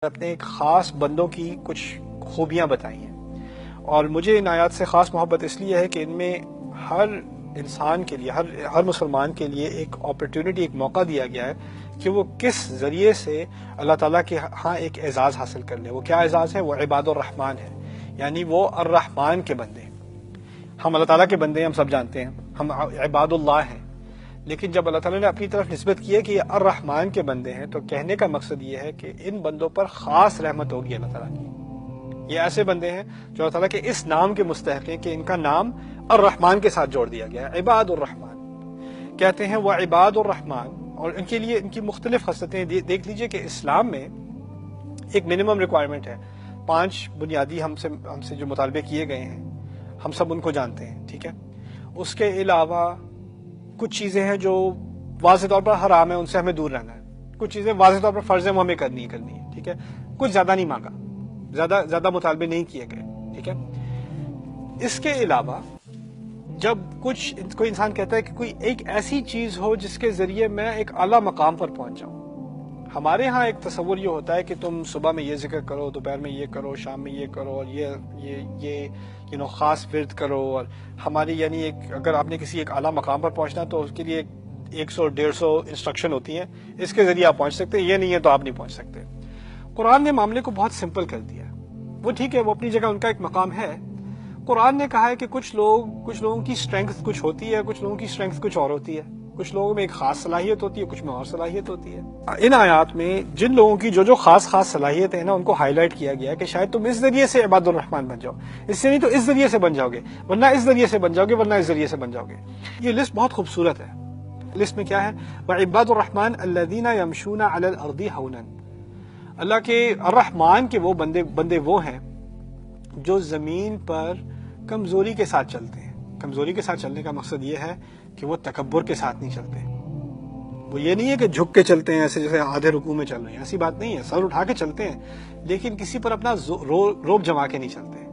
اپنے ایک خاص بندوں کی کچھ خوبیاں بتائی ہیں، اور مجھے ان آیات سے خاص محبت اس لیے ہے کہ ان میں ہر انسان کے لیے، ہر مسلمان کے لیے ایک اپرچونٹی، ایک موقع دیا گیا ہے کہ وہ کس ذریعے سے اللہ تعالیٰ کے ہاں ایک اعزاز حاصل کر لے۔ وہ کیا اعزاز ہے؟ وہ عباد الرحمن ہے، یعنی وہ الرحمن کے بندے۔ ہم اللہ تعالیٰ کے بندے ہیں، ہم سب جانتے ہیں، ہم عباد اللہ ہیں، لیکن جب اللہ تعالیٰ نے اپنی طرف نسبت کی ہے کہ یہ الرحمن کے بندے ہیں، تو کہنے کا مقصد یہ ہے کہ ان بندوں پر خاص رحمت ہوگی اللہ تعالیٰ کی۔ یہ ایسے بندے ہیں جو اللہ تعالیٰ کے اس نام کے مستحق ہیں کہ ان کا نام الرحمن کے ساتھ جوڑ دیا گیا ہے۔ عباد الرحمن کہتے ہیں، وہ عباد الرحمن، اور ان کے لیے ان کی مختلف خصلتیں دیکھ لیجئے کہ اسلام میں ایک منیمم ریکوائرمنٹ ہے، 5 بنیادی ہم سے جو مطالبے کیے گئے ہیں، ہم سب ان کو جانتے ہیں، ٹھیک ہے۔ اس کے علاوہ کچھ چیزیں ہیں جو واضح طور پر حرام ہے، ان سے ہمیں دور رہنا ہے۔ کچھ چیزیں واضح طور پر فرض ہے، وہ ہمیں کرنی ہے، ٹھیک ہے۔ کچھ زیادہ نہیں مانگا، زیادہ مطالبے نہیں کیے گئے، ٹھیک ہے۔ اس کے علاوہ جب کوئی انسان کہتا ہے کہ کوئی ایک ایسی چیز ہو جس کے ذریعے میں ایک اعلیٰ مقام پر پہنچ جاؤں، ہمارے ہاں ایک تصور یہ ہوتا ہے کہ تم صبح میں یہ ذکر کرو، دوپہر میں یہ کرو، شام میں یہ کرو، اور یہ خاص ورد کرو، اور ہماری یعنی اگر آپ نے کسی ایک اعلیٰ مقام پر پہنچنا تو اس کے لیے 100-150 انسٹرکشن ہوتی ہیں، اس کے ذریعے آپ پہنچ سکتے ہیں، یہ نہیں ہے تو آپ نہیں پہنچ سکتے۔ قرآن نے معاملے کو بہت سمپل کر دیا ہے۔ وہ ٹھیک ہے، وہ اپنی جگہ ان کا ایک مقام ہے۔ قرآن نے کہا ہے کہ کچھ لوگوں کی اسٹرینگتھ کچھ ہوتی ہے، کچھ لوگوں کی اسٹرینگتھ کچھ اور ہوتی ہے، کچھ لوگوں میں ایک خاص صلاحیت ہوتی ہے، کچھ میں اور صلاحیت ہوتی ہے۔ ان آیات میں جن لوگوں کی جو خاص صلاحیت ہے نا، ان کو ہائی لائٹ کیا گیا ہے کہ شاید تم اس ذریعے سے عباد الرحمن بن جاؤ، اس سے نہیں تو اس ذریعے سے بن جاؤ گے، ورنہ اس ذریعے سے بن جاؤ گے، ورنہ اس ذریعے سے بن جاؤ گے۔ یہ لسٹ بہت خوبصورت ہے۔ لسٹ میں کیا ہے؟ وعباد الرحمن الذین یمشون علی الارض ہونا۔ اللہ کے الرحمن کے وہ بندے وہ ہیں جو زمین پر کمزوری کے ساتھ چلتے ہیں۔ کمزوری کے ساتھ چلنے کا مقصد یہ ہے کہ وہ تکبر کے ساتھ نہیں چلتے۔ وہ یہ نہیں ہے کہ جھک کے چلتے ہیں ایسے جیسے آدھے رکوع میں چل رہے ہیں، ایسی بات نہیں ہے، سر اٹھا کے چلتے ہیں، لیکن کسی پر اپنا روب جما کے نہیں چلتے۔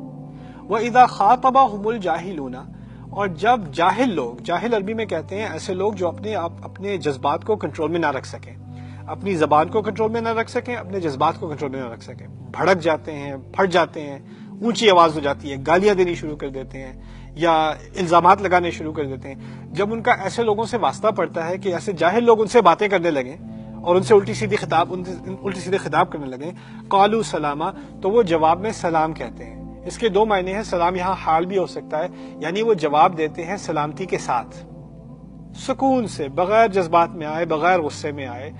وَإِذَا خَاطَبَهُمُ الْجَاهِلُونَ، اور جب جاہل لوگ، جاہل عربی میں کہتے ہیں ایسے لوگ جو اپنے جذبات کو کنٹرول میں نہ رکھ سکیں، اپنی زبان کو کنٹرول میں نہ رکھ سکیں، اپنے جذبات کو کنٹرول میں نہ رکھ سکیں، بھڑک جاتے ہیں، پھٹ جاتے ہیں، اونچی آواز ہو جاتی ہے، گالیاں دینی شروع کر دیتے ہیں، یا الزامات لگانے شروع کر دیتے ہیں۔ جب ان کا ایسے لوگوں سے واسطہ پڑتا ہے کہ ایسے جاہل لوگ ان سے باتیں کرنے لگیں اور ان سے الٹی سیدھی خطاب کرنے لگیں، قالوا سلاما، تو وہ جواب میں سلام کہتے ہیں۔ اس کے 2 معنی ہیں۔ سلام یہاں حال بھی ہو سکتا ہے، یعنی وہ جواب دیتے ہیں سلامتی کے ساتھ، سکون سے، بغیر جذبات میں آئے، بغیر غصے میں آئے۔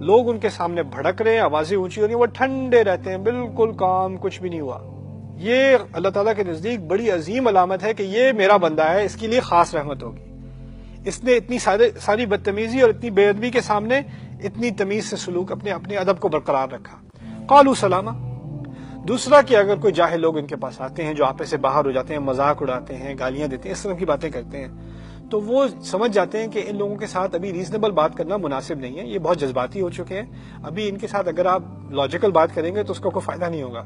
لوگ ان کے سامنے بھڑک رہے ہیں، آوازیں اونچی ہو رہی ہیں، وہ ٹھنڈے رہتے ہیں، بالکل کام، کچھ بھی نہیں ہوا۔ یہ اللہ تعالیٰ کے نزدیک بڑی عظیم علامت ہے کہ یہ میرا بندہ ہے، اس کے لیے خاص رحمت ہوگی۔ اس نے اتنی ساری بدتمیزی اور اتنی بے ادبی کے سامنے اتنی تمیز سے سلوک، اپنے ادب کو برقرار رکھا۔ قالوا سلاما۔ دوسرا کہ اگر کوئی جاہل لوگ ان کے پاس آتے ہیں جو آپے سے باہر ہو جاتے ہیں، مذاق اڑاتے ہیں، گالیاں دیتے ہیں، اس طرح کی باتیں کرتے ہیں، تو وہ سمجھ جاتے ہیں کہ ان لوگوں کے ساتھ ابھی ریزنیبل بات کرنا مناسب نہیں ہے، یہ بہت جذباتی ہو چکے ہیں، ابھی ان کے ساتھ اگر آپ لاجیکل بات کریں گے تو اس کو کوئی فائدہ نہیں ہوگا۔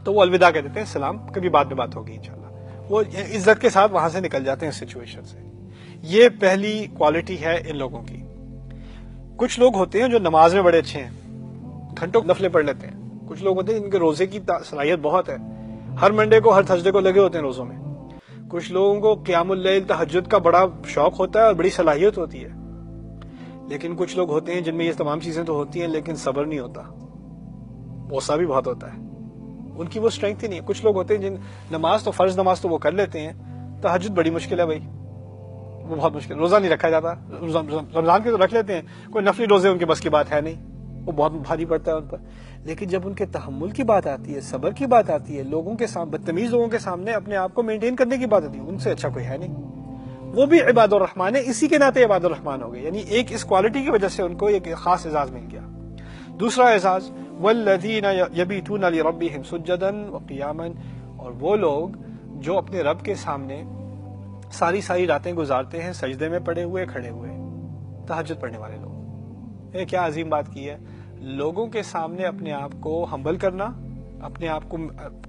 تو وہ الوداع کہہ دیتے ہیں، سلام، کبھی بعد میں بات ہوگی انشاءاللہ۔ وہ عزت کے ساتھ وہاں سے نکل جاتے ہیں اس سچویشن سے۔ یہ پہلی کوالٹی ہے ان لوگوں کی۔ کچھ لوگ ہوتے ہیں جو نماز میں بڑے اچھے ہیں، گھنٹوں نفلیں پڑھ لیتے ہیں۔ کچھ لوگ ہوتے ہیں جن کے روزے کی صلاحیت بہت ہے، ہر منڈے کو، ہر تھرسڈے کو لگے ہوتے ہیں روزوں میں۔ کچھ لوگوں کو قیام اللیل، تہجد کا بڑا شوق ہوتا ہے اور بڑی صلاحیت ہوتی ہے، لیکن کچھ لوگ ہوتے ہیں جن میں یہ تمام چیزیں تو ہوتی ہیں لیکن صبر نہیں ہوتا، غصہ بھی بہت ہوتا ہے، ان کی وہ اسٹرینگتھ ہی نہیں ہے۔ کچھ لوگ ہوتے ہیں جن نماز تو، فرض نماز تو وہ کر لیتے ہیں، تہجد بڑی مشکل ہے بھائی، وہ بہت مشکل، روزہ نہیں رکھا جاتا، رمضان کے تو رکھ لیتے ہیں، کوئی نفلی روزے ان کے بس کی بات ہے نہیں، وہ بہت بھاری پڑتا ہے ان پر۔ لیکن جب ان کے تحمل کی بات آتی ہے، صبر کی بات آتی ہے، لوگوں کے سامنے، بدتمیز لوگوں کے سامنے اپنے آپ کو مینٹین کرنے کی بات آتی ہے، ان سے اچھا کوئی ہے نہیں۔ وہ بھی عباد الرحمن ہے، اسی کے ناطے عباد الرحمن ہو گئے، یعنی ایک اس کوالٹی کی وجہ سے ان کو ایک خاص اعزاز مل گیا۔ دوسرا اعزاز، والذین یبیتون لربہم سجدا وقیاما، اور وہ لوگ جو اپنے رب کے سامنے ساری راتیں گزارتے ہیں سجدے میں پڑے ہوئے، کھڑے ہوئے، تہجد پڑھنے والے لوگ۔ یہ کیا عظیم بات کی ہے، لوگوں کے سامنے اپنے آپ کو ہمبل کرنا، اپنے آپ کو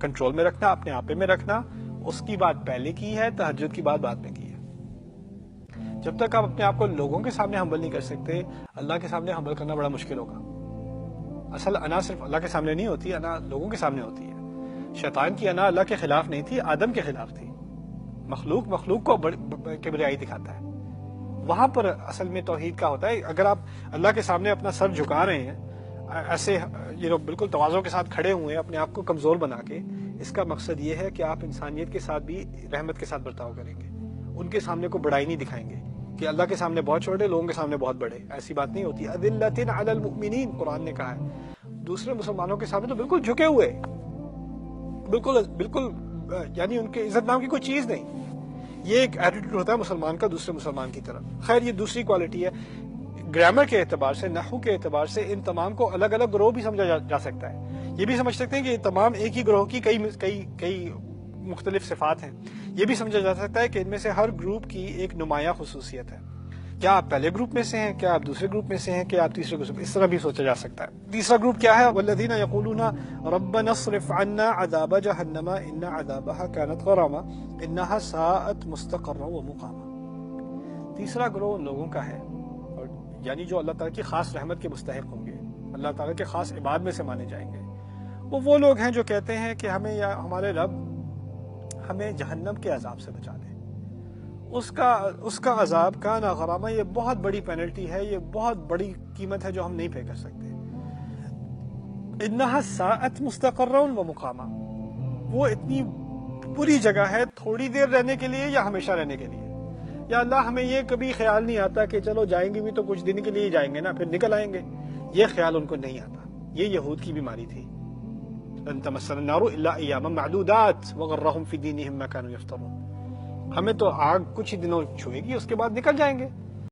کنٹرول میں رکھنا، اپنے آپے میں رکھنا، اس کی بات پہلے کی ہے، تہجد کی بات بعد میں کی ہے۔ جب تک آپ اپنے آپ کو لوگوں کے سامنے ہمبل نہیں کر سکتے، اللہ کے سامنے ہمبل کرنا بڑا مشکل ہوگا۔ اصل انا صرف اللہ کے سامنے نہیں ہوتی، انا لوگوں کے سامنے ہوتی ہے۔ شیطان کی انا اللہ کے خلاف نہیں تھی، آدم کے خلاف تھی۔ مخلوق کو کبریائی دکھاتا ہے، وہاں پر اصل میں توحید کا ہوتا ہے۔ اگر آپ اللہ کے سامنے اپنا سر جھکا رہے ہیں ایسے بالکل تواضع کے ساتھ کھڑے ہوئے ہیں اپنے آپ کو کمزور بنا کے، اس کا مقصد یہ ہے کہ آپ انسانیت کے ساتھ بھی رحمت کے ساتھ برتاؤ کریں گے، ان کے سامنے کو بڑائی نہیں دکھائیں گے کہ اللہ کے سامنے بہت چھوٹے، لوگوں کے سامنے بہت بڑے، ایسی بات نہیں ہوتی۔ اذلۃ علی المؤمنین قرآن نے کہا ہے، دوسرے مسلمانوں کے سامنے تو بالکل جھکے ہوئے، بالکل یعنی ان کے عزت نام کی کوئی چیز نہیں۔ یہ ایک ایٹیٹیوڈ ہوتا ہے مسلمان کا دوسرے مسلمان کی طرف۔ خیر یہ دوسری کوالٹی ہے۔ گرامر کے اعتبار سے، نحو کے اعتبار سے ان تمام کو الگ الگ گروہ بھی سمجھا جا سکتا ہے۔ یہ بھی سمجھ سکتے ہیں کہ یہ تمام ایک ہی گروہ کی کئی مختلف صفات ہیں۔ یہ بھی سمجھا جا سکتا ہے کہ ان میں سے ہر گروپ کی ایک نمایاں خصوصیت ہے۔ کیا آپ پہلے گروپ میں سے ہیں، کیا آپ دوسرے گروپ میں سے ہیں، کیا آپ تیسرے گروپ، اس طرح بھی سوچا جا سکتا ہے۔ تیسرا گروپ کیا ہے؟ والذین یقولون ربنا اصرف عنا عذاب جہنم ان عذابها كانت غراما انها ساءت مستقرا ومقاما۔ تیسرا گروہ ان لوگوں کا ہے، اور یعنی جو اللہ تعالیٰ کی خاص رحمت کے مستحق ہوں گے، اللہ تعالیٰ کے خاص عباد میں سے مانے جائیں گے۔ وہ لوگ ہیں جو کہتے ہیں کہ ہمیں یا ہمارے رب ہمیں جہنم کے عذاب سے بچا دے، اس کا عذاب کا نا غرامہ، یہ بہت بڑی پینلٹی ہے، یہ بہت بڑی قیمت ہے جو ہم نہیں پے کر سکتے۔ انہا ساعت مستقرا و مقاما، وہ اتنی بری جگہ ہے تھوڑی دیر رہنے کے لیے یا ہمیشہ رہنے کے لیے۔ یا اللہ ہمیں یہ کبھی خیال نہیں آتا کہ چلو جائیں گے بھی تو کچھ دن کے لیے جائیں گے نا، پھر نکل آئیں گے، یہ خیال ان کو نہیں آتا۔ یہ یہود کی بیماری تھی، لن تمسنا النار الا ایاما معدودات وغرهم في دینهم ما كانوا يفترون، ہمیں تو آگ کچھ ہی دنوں چھوئے گی، اس کے بعد نکل جائیں گے۔